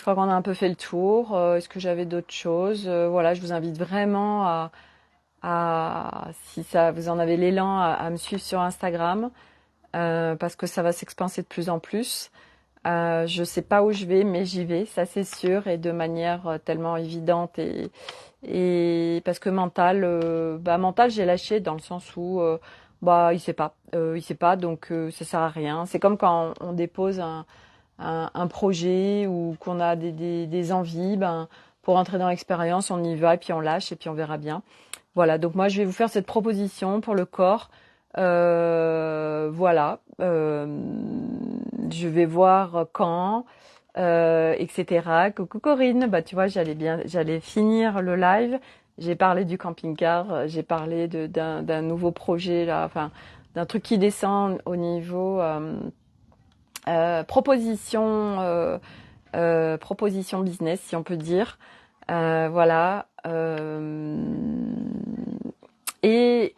crois qu'on a un peu fait le tour. Est-ce que j'avais d'autres choses? Voilà, je vous invite vraiment si ça vous en avez l'élan, à me suivre sur Instagram, parce que ça va s'expanser de plus en plus. Je sais pas où je vais, mais j'y vais, ça c'est sûr, et de manière tellement évidente et parce que mental, j'ai lâché dans le sens où bah il sait pas, donc ça sert à rien. C'est comme quand on dépose un projet ou qu'on a des envies, ben pour entrer dans l'expérience, on y va et puis on lâche et puis on verra bien. Voilà, donc moi je vais vous faire cette proposition pour le corps. Voilà, je vais voir quand, etc. Coucou Corinne, bah tu vois, j'allais finir le live. J'ai parlé du camping-car, j'ai parlé d'un nouveau projet là, enfin d'un truc qui descend au niveau proposition, proposition business, si on peut dire. Voilà. Et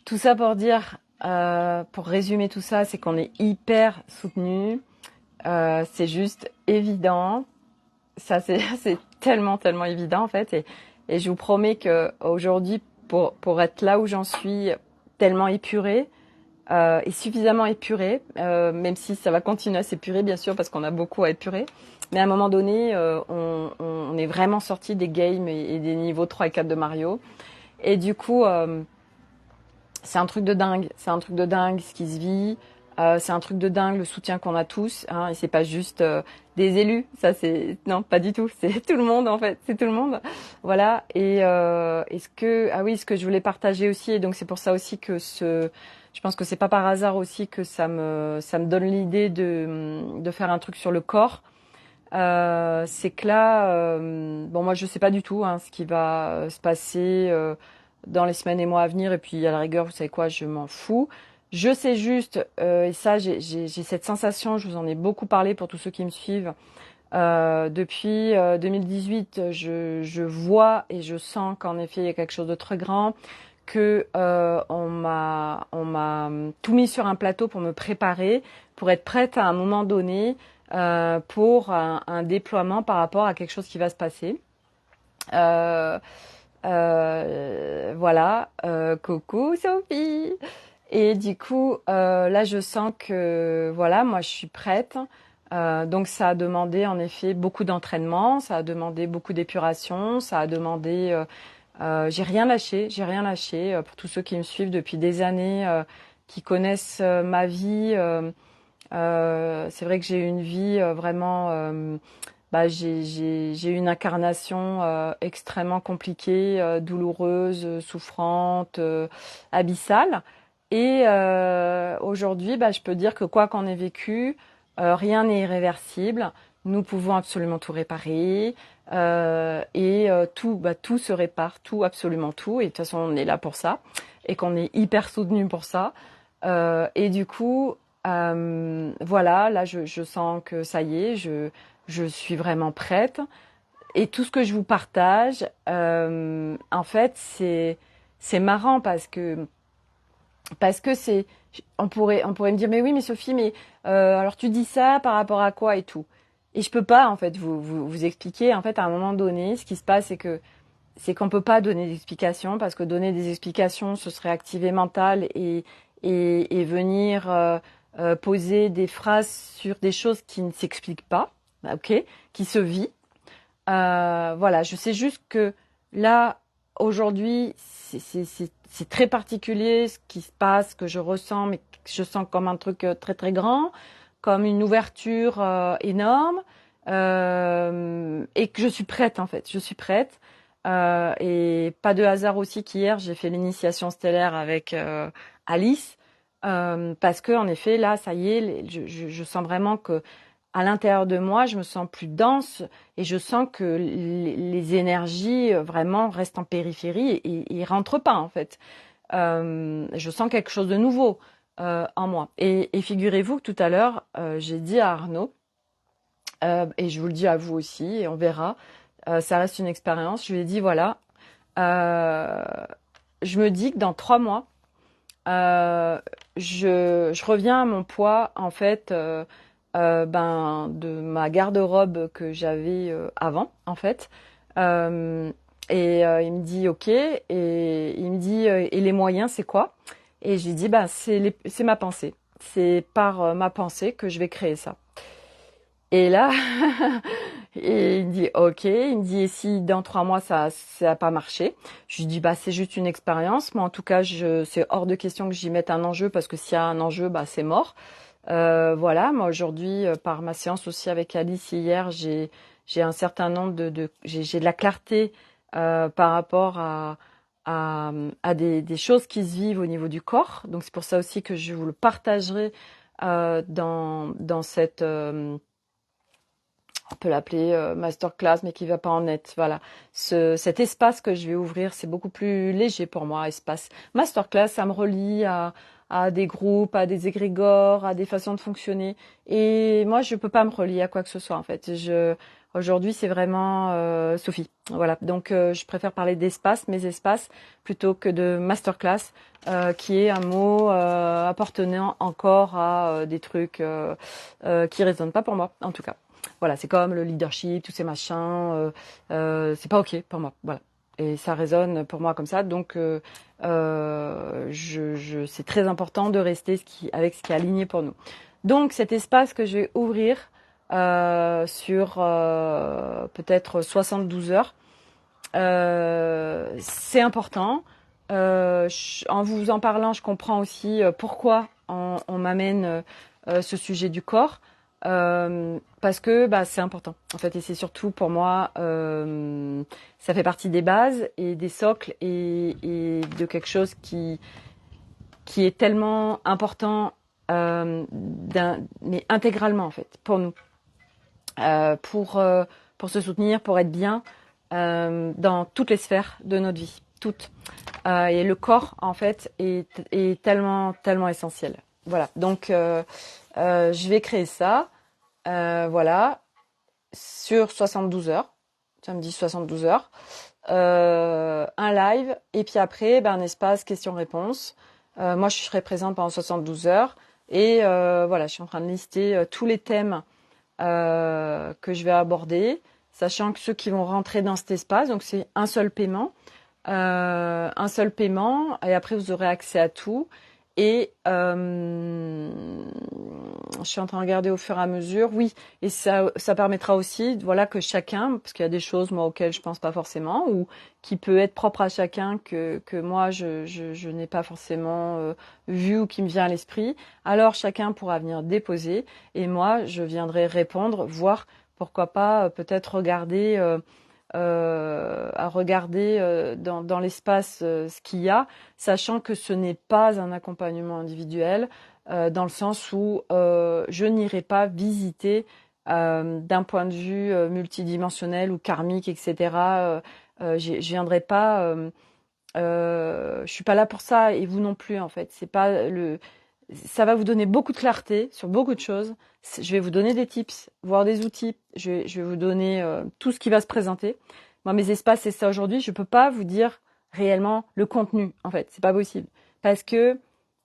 tout ça pour dire, pour résumer tout ça, c'est qu'on est hyper soutenu. C'est juste évident. Ça, c'est tellement, tellement évident en fait. Et je vous promets que aujourd'hui, pour être là où j'en suis, tellement épurée, et suffisamment épurée, même si ça va continuer à s'épurer bien sûr parce qu'on a beaucoup à épurer. Mais à un moment donné, on est vraiment sorti des games et des niveaux 3 et 4 de Mario. Et du coup, c'est un truc de dingue. C'est un truc de dingue ce qui se vit. C'est un truc de dingue le soutien qu'on a tous. Hein, et c'est pas juste des élus. Ça c'est non, pas du tout. C'est tout le monde en fait. C'est tout le monde. Voilà. Et ce que je voulais partager aussi. Et donc c'est pour ça aussi que je pense que c'est pas par hasard aussi que ça me donne l'idée de faire un truc sur le corps. C'est que là, bon moi je sais pas du tout hein, ce qui va se passer dans les semaines et mois à venir. Et puis à la rigueur, vous savez quoi, je m'en fous. Je sais juste, et ça j'ai cette sensation, je vous en ai beaucoup parlé pour tous ceux qui me suivent. Depuis 2018, je vois et je sens qu'en effet il y a quelque chose de très grand, que on m'a tout mis sur un plateau pour me préparer, pour être prête à un moment donné pour un déploiement par rapport à quelque chose qui va se passer. Euh, voilà, coucou Sophie. Et du coup, là, je sens que voilà, moi, je suis prête. Donc, ça a demandé en effet beaucoup d'entraînement, ça a demandé beaucoup d'épuration, ça a demandé. J'ai rien lâché, j'ai rien lâché. Pour tous ceux qui me suivent depuis des années, qui connaissent ma vie. C'est vrai que j'ai eu une vie vraiment. Bah, j'ai eu une incarnation extrêmement compliquée, douloureuse, souffrante, abyssale. Et aujourd'hui, bah, je peux dire que quoi qu'en ait vécu, rien n'est irréversible. Nous pouvons absolument tout réparer. Tout se répare, tout, absolument tout. Et de toute façon, on est là pour ça. Et qu'on est hyper soutenu pour ça. Et du coup, voilà, là, je sens que ça y est, je suis vraiment prête. Et tout ce que je vous partage, en fait, c'est marrant parce que on pourrait me dire mais oui mais Sophie mais alors tu dis ça par rapport à quoi et tout. Et je peux pas en fait vous expliquer. En fait, à un moment donné, ce qui se passe, c'est qu'on peut pas donner d'explications parce que donner des explications, ce serait activer mental et venir poser des phrases sur des choses qui ne s'expliquent pas, ok, qui se vit. Voilà, je sais juste que là, aujourd'hui, c'est très particulier ce qui se passe, que je ressens, mais que je sens comme un truc très très grand, comme une ouverture énorme, et que je suis prête en fait. Je suis prête. Et pas de hasard aussi qu'hier, j'ai fait l'initiation stellaire avec Alice, parce que en effet, là, ça y est, je sens vraiment que à l'intérieur de moi, je me sens plus dense et je sens que les énergies vraiment restent en périphérie et rentrent pas en fait. Je sens quelque chose de nouveau en moi. Et figurez-vous que tout à l'heure, j'ai dit à Arnaud, et je vous le dis à vous aussi, et on verra, ça reste une expérience, je lui ai dit voilà, euh, je me dis que dans 3 mois, je reviens à mon poids, en fait, de ma garde-robe que j'avais avant, en fait. Euh, il me dit, ok, et il me dit, et les moyens, c'est quoi? Et j'ai dit, bah, c'est ma pensée. C'est par ma pensée que je vais créer ça. Et là, et il me dit ok, il me dit et si dans 3 mois ça a pas marché, je lui dis bah c'est juste une expérience, mais en tout cas c'est hors de question que j'y mette un enjeu parce que s'il y a un enjeu bah c'est mort. Voilà, moi aujourd'hui par ma séance aussi avec Alice hier, j'ai un certain nombre j'ai de la clarté par rapport à des choses qui se vivent au niveau du corps. Donc c'est pour ça aussi que je vous le partagerai dans cette on peut l'appeler masterclass, mais qui va pas en être. Voilà, cet espace que je vais ouvrir, c'est beaucoup plus léger pour moi. Espace masterclass, ça me relie à des groupes, à des égrégores, à des façons de fonctionner. Et moi, je peux pas me relier à quoi que ce soit en fait. Aujourd'hui, c'est vraiment Sophie. Voilà, donc je préfère parler d'espace, mes espaces, plutôt que de masterclass, qui est un mot appartenant encore à des trucs qui résonnent pas pour moi, en tout cas. Voilà, c'est comme le leadership, tous ces machins, c'est pas ok pour moi. Voilà. Et ça résonne pour moi comme ça. Donc, c'est très important de rester avec ce qui est aligné pour nous. Donc, cet espace que je vais ouvrir sur peut-être 72 heures, c'est important. En vous en parlant, je comprends aussi pourquoi on m'amène ce sujet du corps. Parce que bah, c'est important en fait et c'est surtout pour moi ça fait partie des bases et des socles et de quelque chose qui est tellement important mais intégralement en fait pour nous euh, pour euh, pour se soutenir pour être bien dans toutes les sphères de notre vie toutes. Et le corps en fait est tellement essentiel. Voilà, donc je vais créer ça. Voilà, sur 72 heures. Ça me dit 72 heures. Un live. Et puis après, un espace questions-réponses. Moi, je serai présente pendant 72 heures. Et voilà, je suis en train de lister tous les thèmes que je vais aborder, sachant que ceux qui vont rentrer dans cet espace, donc c'est un seul paiement, et après vous aurez accès à tout. Et je suis en train de regarder au fur et à mesure, oui, et ça permettra aussi, voilà, que chacun, parce qu'il y a des choses moi auxquelles je pense pas forcément, ou qui peut être propre à chacun que moi je n'ai pas forcément vu ou qui me vient à l'esprit. Alors chacun pourra venir déposer, et moi je viendrai répondre, voir pourquoi pas peut-être regarder. À regarder dans l'espace ce qu'il y a, sachant que ce n'est pas un accompagnement individuel, dans le sens où je n'irai pas visiter d'un point de vue multidimensionnel ou karmique, etc. Je viendrai pas. Je suis pas là pour ça et vous non plus en fait. C'est pas le. Ça va vous donner beaucoup de clarté sur beaucoup de choses. Je vais vous donner des tips, voire des outils. Je vais vous donner tout ce qui va se présenter. Moi, mes espaces, c'est ça aujourd'hui. Je peux pas vous dire réellement le contenu, en fait. C'est pas possible. Parce que,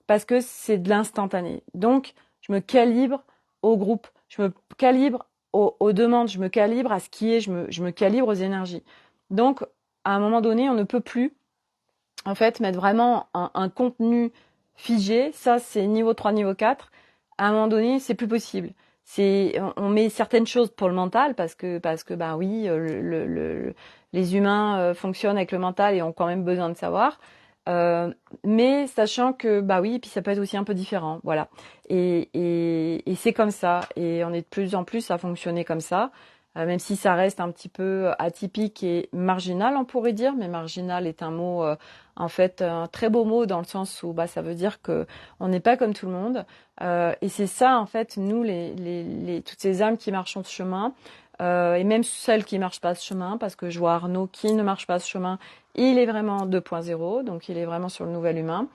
parce que c'est de l'instantané. Donc, je me calibre au groupe. Je me calibre aux demandes. Je me calibre à ce qui est. Je me calibre aux énergies. Donc, à un moment donné, on ne peut plus, en fait, mettre vraiment un contenu figé. Ça, c'est niveau 3, niveau 4. À un moment donné, c'est plus possible. On met certaines choses pour le mental parce que bah oui, les humains fonctionnent avec le mental et ont quand même besoin de savoir. Mais sachant que bah oui, et puis ça peut être aussi un peu différent, voilà. Et c'est comme ça. Et on est de plus en plus à fonctionner comme ça. Même si ça reste un petit peu atypique et marginal, on pourrait dire, mais marginal est un mot, en fait, un très beau mot dans le sens où bah, ça veut dire que on n'est pas comme tout le monde. Et c'est ça, en fait, nous, toutes ces âmes qui marchent ce chemin, et même celles qui marchent pas ce chemin, parce que je vois Arnaud qui ne marche pas ce chemin, il est vraiment 2.0, donc il est vraiment sur le nouvel humain.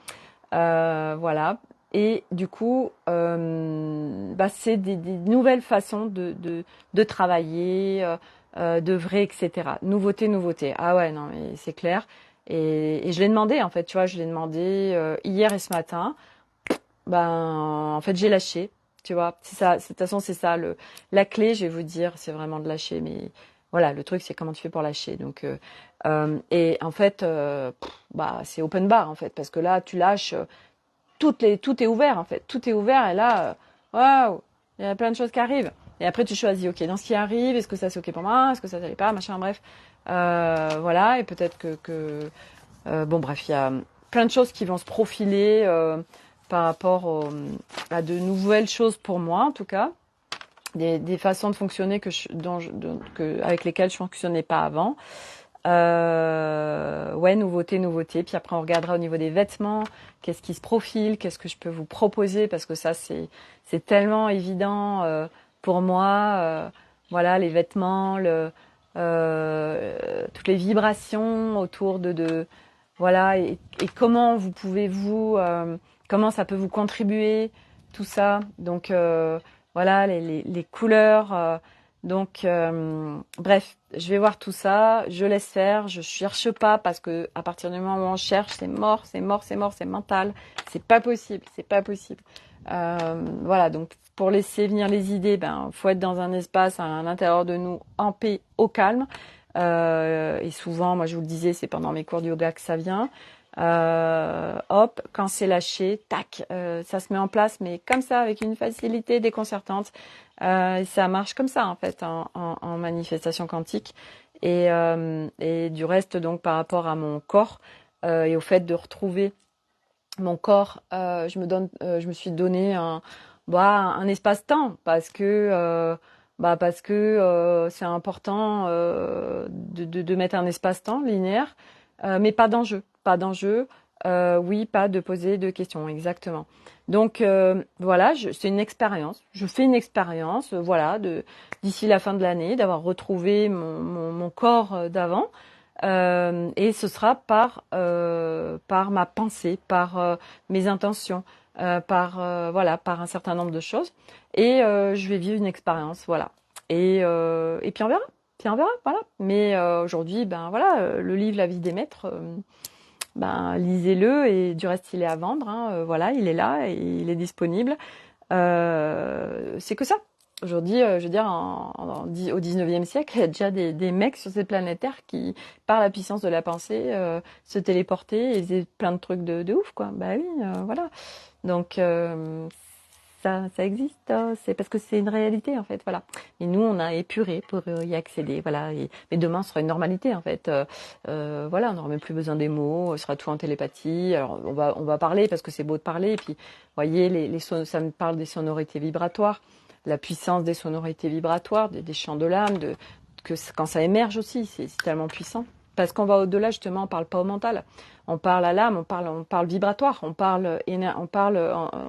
Voilà. Et du coup, bah, c'est des nouvelles façons de travailler, d'œuvrer, etc. Nouveauté, nouveauté. Ah ouais, non, mais c'est clair. Et je l'ai demandé, en fait, tu vois, je l'ai demandé hier et ce matin. Ben, en fait, j'ai lâché, tu vois. C'est ça, de toute façon, c'est ça. La clé, je vais vous dire, c'est vraiment de lâcher. Mais voilà, le truc, c'est comment tu fais pour lâcher. Donc, et en fait, bah, c'est open bar, en fait, parce que là, tu lâches, tout est ouvert, en fait. Tout est ouvert, et là, waouh, il y a plein de choses qui arrivent. Et après, tu choisis, ok, dans ce qui arrive, est-ce que ça c'est ok pour moi, est-ce que ça l'est pas, machin, bref. Voilà, et peut-être bon, bref, il y a plein de choses qui vont se profiler par rapport à de nouvelles choses pour moi, en tout cas. Des façons de fonctionner avec lesquelles je fonctionnais pas avant. Ouais, nouveauté. Puis après, on regardera au niveau des vêtements, qu'est-ce qui se profile, qu'est-ce que je peux vous proposer, parce que ça, c'est tellement évident pour moi. Voilà, les vêtements, toutes les vibrations autour voilà, et comment comment ça peut vous contribuer, tout ça. Donc, voilà, les couleurs. Donc, bref, je vais voir tout ça, je laisse faire, je cherche pas parce que à partir du moment où on cherche, c'est mort, c'est mental, c'est pas possible, c'est pas possible. Voilà, donc pour laisser venir les idées, ben faut être dans un espace à l'intérieur de nous, en paix, au calme. Et souvent, moi je vous le disais, c'est pendant mes cours de yoga que ça vient. Hop, quand c'est lâché, tac, ça se met en place, mais comme ça, avec une facilité déconcertante. Ça marche comme ça en fait en manifestation quantique. Et du reste, donc par rapport à mon corps et au fait de retrouver mon corps, je me suis donné un espace-temps parce que c'est important de mettre un espace-temps linéaire, mais pas d'enjeu, pas d'enjeu. Oui, pas de poser de questions, exactement. Donc voilà, c'est une expérience. Je fais une expérience, voilà, d'ici la fin de l'année, d'avoir retrouvé mon corps d'avant. Et ce sera par ma pensée, par mes intentions, voilà, par un certain nombre de choses. Et je vais vivre une expérience, voilà. Et puis on verra. Puis on verra, voilà. Mais aujourd'hui, ben voilà, le livre La vie des maîtres, ben lisez-le et du reste il est à vendre. Hein, voilà, il est là et il est disponible. C'est que ça. Aujourd'hui, je veux dire, au 19e siècle, il y a déjà des mecs sur cette planète Terre qui, par la puissance de la pensée, se téléportaient et faisaient plein de trucs de ouf, quoi. Bah oui, voilà. Donc, ça existe, c'est parce que c'est une réalité, en fait, voilà. Et nous, on a épuré pour y accéder, voilà. Mais demain, ce sera une normalité, en fait. Voilà, on n'aura même plus besoin des mots, ce sera tout en télépathie. Alors, on va parler parce que c'est beau de parler. Et puis, vous voyez, ça me parle des sonorités vibratoires, la puissance des sonorités vibratoires, des chants de l'âme, quand ça émerge aussi, c'est tellement puissant. Parce qu'on va au-delà, justement, on parle pas au mental. On parle à l'âme, on parle vibratoire, on parle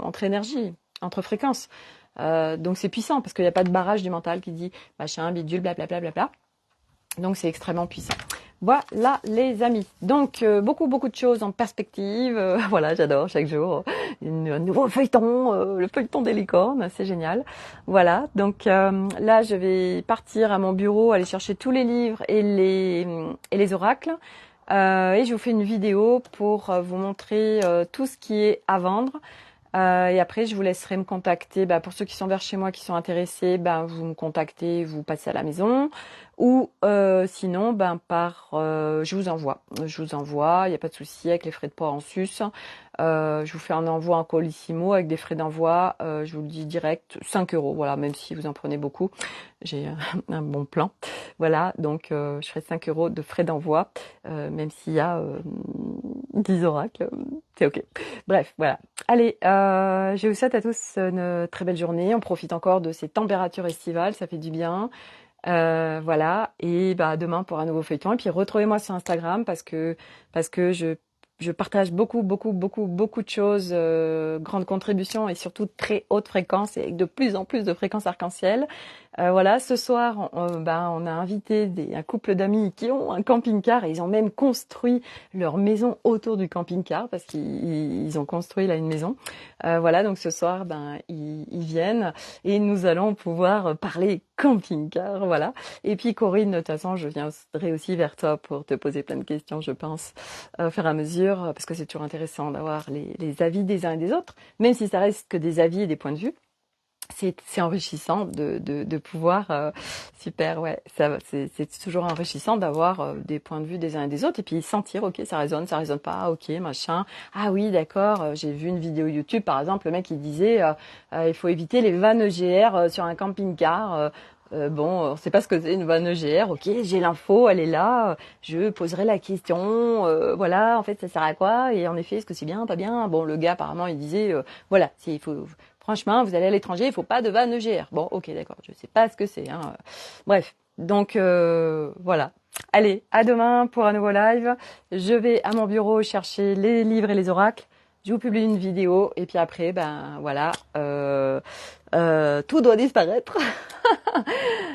entre énergie, entre fréquences. Donc c'est puissant parce qu'il n'y a pas de barrage du mental qui dit machin, bidule, blablabla. Bla, bla, bla. Donc c'est extrêmement puissant. Voilà les amis. Donc beaucoup de choses en perspective. Voilà, j'adore chaque jour un nouveau feuilleton, le feuilleton des licornes, c'est génial. Voilà. Donc là je vais partir à mon bureau, aller chercher tous les livres et les oracles. Et je vous fais une vidéo pour vous montrer tout ce qui est à vendre. Et après, je vous laisserai me contacter. Pour ceux qui sont vers chez moi, qui sont intéressés, vous me contactez, vous passez à la maison. Ou sinon, je vous envoie. Je vous envoie, il n'y a pas de souci avec les frais de port en sus. Je vous fais un envoi en colissimo avec des frais d'envoi. Je vous le dis direct, 5 euros. Voilà, même si vous en prenez beaucoup, j'ai un bon plan. Voilà, donc je ferai 5 euros de frais d'envoi, même s'il y a 10 oracles. C'est ok. Bref, voilà. Allez, je vous souhaite à tous une très belle journée. On profite encore de ces températures estivales, ça fait du bien. Voilà. Et demain pour un nouveau feuilleton. Et puis retrouvez-moi sur Instagram parce que je partage beaucoup, beaucoup, beaucoup, beaucoup de choses, grandes contributions et surtout très haute fréquence et avec de plus en plus de fréquences arc-en-ciel. Voilà, ce soir, on a invité un couple d'amis qui ont un camping-car et ils ont même construit leur maison autour du camping-car parce qu'ils ont construit là une maison. Voilà, donc ce soir, ils viennent et nous allons pouvoir parler camping-car, voilà. Et puis Corinne, de toute façon, je viendrai aussi vers toi pour te poser plein de questions, je pense, au fur et à mesure, parce que c'est toujours intéressant d'avoir les avis des uns et des autres, même si ça reste que des avis et des points de vue. C'est enrichissant de pouvoir super ouais c'est toujours enrichissant d'avoir des points de vue des uns et des autres et puis sentir ok ça résonne pas ok machin ah oui d'accord j'ai vu une vidéo YouTube par exemple le mec il disait il faut éviter les vannes EGR sur un camping-car bon, on sait pas ce que c'est une vanne EGR. Ok, j'ai l'info, elle est là. Je poserai la question. Voilà, en fait, ça sert à quoi? Et en effet, est-ce que c'est bien, pas bien? Bon, le gars apparemment, il disait, voilà, il faut, franchement, vous allez à l'étranger, il faut pas de vanne EGR. Bon, ok, d'accord. Je sais pas ce que c'est. Hein. Bref, donc voilà. Allez, à demain pour un nouveau live. Je vais à mon bureau chercher les livres et les oracles. Je vous publie une vidéo et puis après, ben voilà, tout doit disparaître.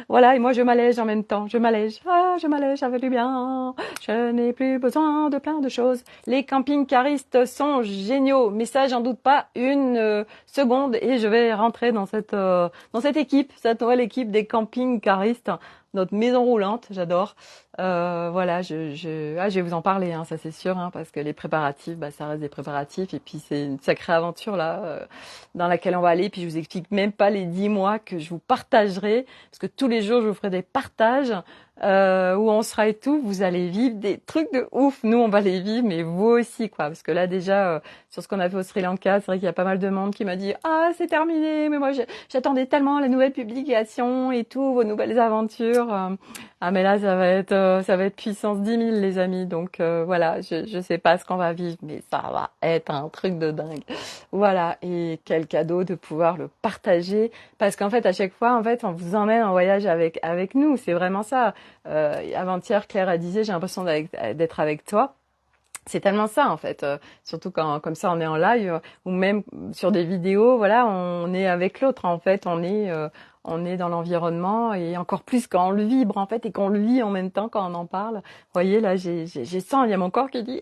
Voilà, et moi je m'allège en même temps. Je m'allège. Ah, je m'allège, ça fait du bien. Je n'ai plus besoin de plein de choses. Les camping-caristes sont géniaux. Mais ça, j'en doute pas une seconde. Et je vais rentrer dans cette équipe, cette nouvelle équipe des camping-caristes. Notre maison roulante, j'adore. Voilà, je vais vous en parler, hein, ça c'est sûr, hein, parce que les préparatifs, ça reste des préparatifs. Et puis c'est une sacrée aventure là, dans laquelle on va aller. Puis je vous explique même pas les 10 mois que je vous partagerai, parce que tous les jours je vous ferai des partages où on sera et tout. Vous allez vivre des trucs de ouf. Nous on va les vivre, mais vous aussi quoi, parce que là déjà sur ce qu'on a fait au Sri Lanka, c'est vrai qu'il y a pas mal de monde qui m'a dit ah c'est terminé, mais moi j'attendais tellement les nouvelles publications et tout, vos nouvelles aventures. Ah mais là ça va être puissance 10 000 les amis, donc voilà, je sais pas ce qu'on va vivre, mais ça va être un truc de dingue. Voilà, et quel cadeau de pouvoir le partager, parce qu'en fait à chaque fois en fait on vous emmène en voyage avec nous, c'est vraiment ça. Avant-hier Claire a disait j'ai l'impression d'être avec toi. C'est tellement ça en fait, surtout quand comme ça on est en live ou même sur des vidéos, voilà, on est avec l'autre en fait, on est dans l'environnement et encore plus quand on le vibre en fait et qu'on le vit en même temps quand on en parle. Vous voyez là, j'ai sens, il y a mon corps qui dit,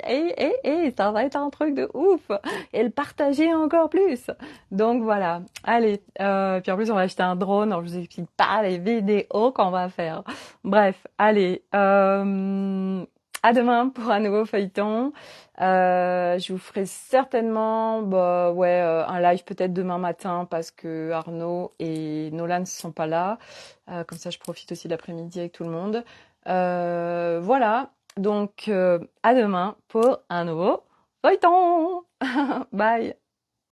ça va être un truc de ouf et le partager encore plus. Donc voilà, allez, puis en plus on va acheter un drone, alors je vous explique pas les vidéos qu'on va faire. Bref, allez. À demain pour un nouveau feuilleton. Je vous ferai certainement un live peut-être demain matin parce que Arnaud et Nolan ne sont pas là. Comme ça, je profite aussi de l'après-midi avec tout le monde. Voilà. Donc, à demain pour un nouveau feuilleton. Bye.